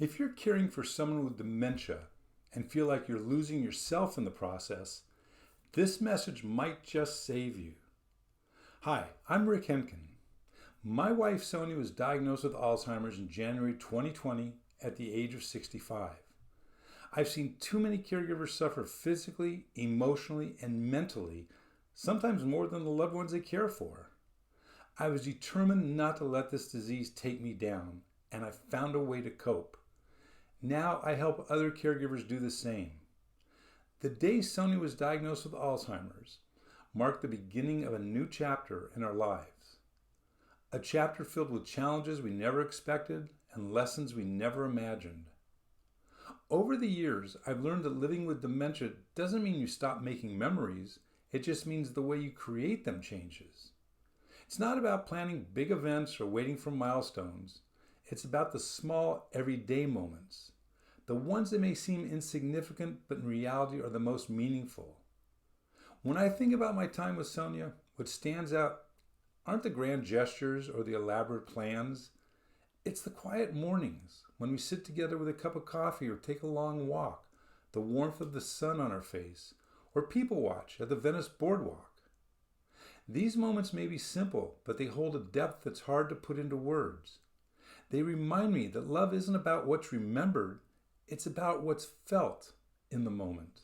If you're caring for someone with dementia and feel like you're losing yourself in the process, this message might just save you. Hi, I'm 𝗏𝗏𝗃. My wife Sonia was diagnosed with Alzheimer's in January 2020 at the age of 65. I've seen too many caregivers suffer physically, emotionally, and mentally, sometimes more than the loved ones they care for. I was determined not to let this disease take me down, and I found a way to cope. Now I help other caregivers do the same. The day Sonia was diagnosed with Alzheimer's marked the beginning of a new chapter in our lives. A chapter filled with challenges we never expected and lessons we never imagined. Over the years, I've learned that living with dementia doesn't mean you stop making memories. It just means the way you create them changes. It's not about planning big events or waiting for milestones. It's about the small, everyday moments. The ones that may seem insignificant, but in reality are the most meaningful. When I think about my time with Sonia, what stands out aren't the grand gestures or the elaborate plans. It's the quiet mornings when we sit together with a cup of coffee or take a long walk, the warmth of the sun on our face, or people watch at the Venice boardwalk. These moments may be simple, but they hold a depth that's hard to put into words. They remind me that love isn't about what's remembered, it's about what's felt in the moment.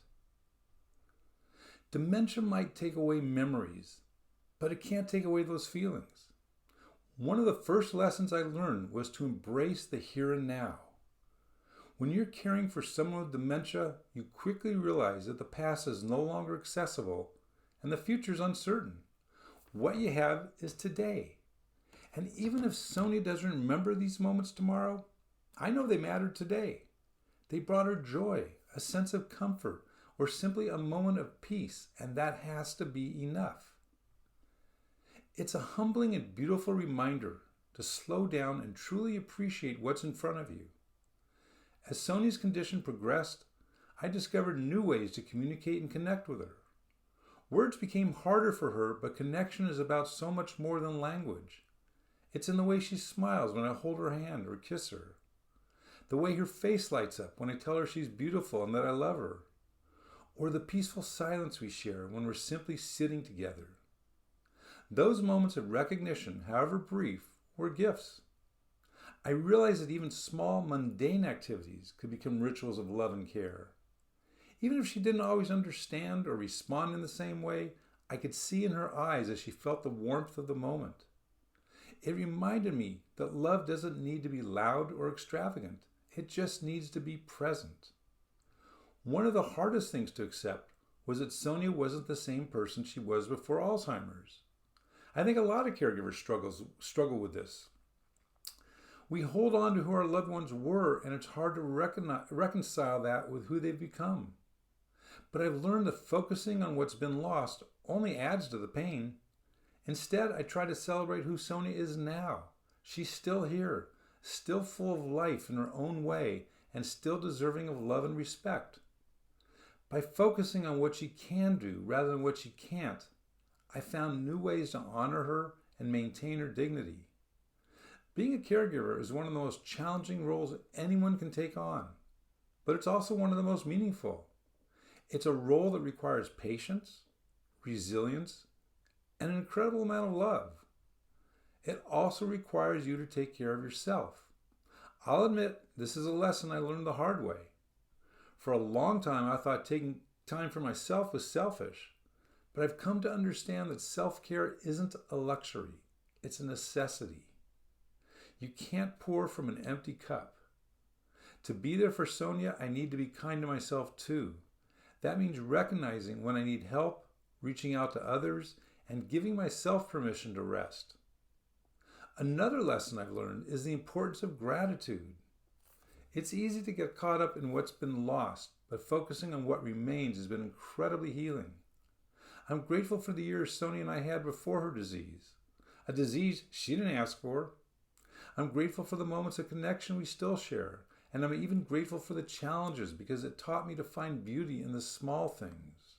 Dementia might take away memories, but it can't take away those feelings. One of the first lessons I learned was to embrace the here and now. When you're caring for someone with dementia, you quickly realize that the past is no longer accessible and the future is uncertain. What you have is today. And even if Sonia doesn't remember these moments tomorrow, I know they mattered today. They brought her joy, a sense of comfort, or simply a moment of peace, and that has to be enough. It's a humbling and beautiful reminder to slow down and truly appreciate what's in front of you. As Sonia's condition progressed, I discovered new ways to communicate and connect with her. Words became harder for her, but connection is about so much more than language. It's in the way she smiles when I hold her hand or kiss her. The way her face lights up when I tell her she's beautiful and that I love her. Or the peaceful silence we share when we're simply sitting together. Those moments of recognition, however brief, were gifts. I realized that even small, mundane activities could become rituals of love and care. Even if she didn't always understand or respond in the same way, I could see in her eyes as she felt the warmth of the moment. It reminded me that love doesn't need to be loud or extravagant. It just needs to be present. One of the hardest things to accept was that Sonia wasn't the same person she was before Alzheimer's. I think a lot of caregivers struggle with this. We hold on to who our loved ones were, and it's hard to reconcile that with who they've become. But I've learned that focusing on what's been lost only adds to the pain. Instead, I try to celebrate who Sonia is now. She's still here, still full of life in her own way, and still deserving of love and respect. By focusing on what she can do rather than what she can't, I found new ways to honor her and maintain her dignity. Being a caregiver is one of the most challenging roles anyone can take on, but it's also one of the most meaningful. It's a role that requires patience, resilience, and an incredible amount of love. It also requires you to take care of yourself. I'll admit, this is a lesson I learned the hard way. For a long time, I thought taking time for myself was selfish. But I've come to understand that self-care isn't a luxury, it's a necessity. You can't pour from an empty cup. To be there for Sonia, I need to be kind to myself too. That means recognizing when I need help, reaching out to others, and giving myself permission to rest. Another lesson I've learned is the importance of gratitude. It's easy to get caught up in what's been lost, but focusing on what remains has been incredibly healing. I'm grateful for the years Sonia and I had before her disease, a disease she didn't ask for. I'm grateful for the moments of connection we still share, and I'm even grateful for the challenges because it taught me to find beauty in the small things.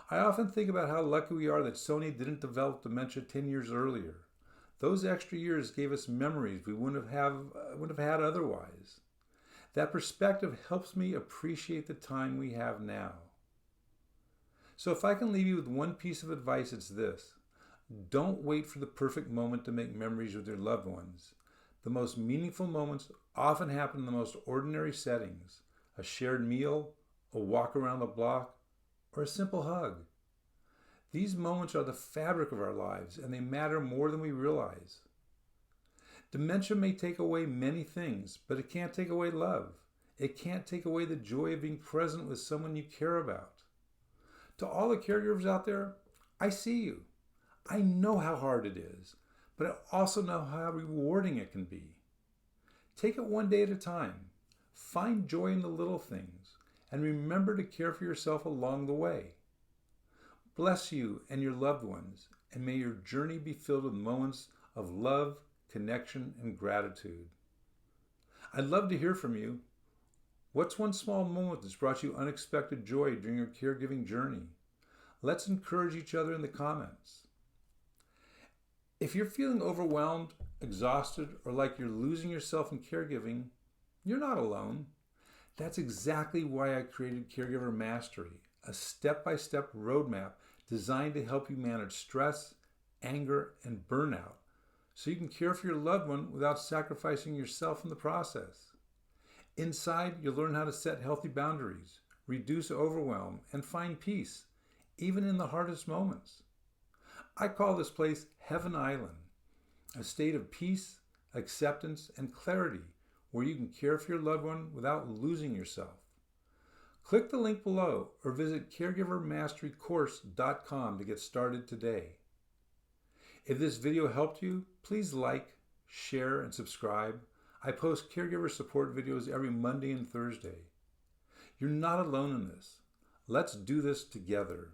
I often think about how lucky we are that Sonia didn't develop dementia 10 years earlier. Those extra years gave us memories we wouldn't have had otherwise. That perspective helps me appreciate the time we have now. So if I can leave you with one piece of advice, it's this. Don't wait for the perfect moment to make memories with your loved ones. The most meaningful moments often happen in the most ordinary settings. A shared meal, a walk around the block, or a simple hug. These moments are the fabric of our lives, and they matter more than we realize. Dementia may take away many things, but it can't take away love. It can't take away the joy of being present with someone you care about. To all the caregivers out there, I see you. I know how hard it is, but I also know how rewarding it can be. Take it one day at a time. Find joy in the little things, and remember to care for yourself along the way. Bless you and your loved ones, and may your journey be filled with moments of love, connection, and gratitude. I'd love to hear from you. What's one small moment that's brought you unexpected joy during your caregiving journey? Let's encourage each other in the comments. If you're feeling overwhelmed, exhausted, or like you're losing yourself in caregiving, you're not alone. That's exactly why I created Caregiver Mastery, a step-by-step roadmap designed to help you manage stress, anger, and burnout so you can care for your loved one without sacrificing yourself in the process. Inside, you'll learn how to set healthy boundaries, reduce overwhelm, and find peace, even in the hardest moments. I call this place Heaven Island, a state of peace, acceptance, and clarity where you can care for your loved one without losing yourself. Click the link below or visit caregivermasterycourse.com to get started today. If this video helped you, please like, share, and subscribe. I post caregiver support videos every Monday and Thursday. You're not alone in this. Let's do this together.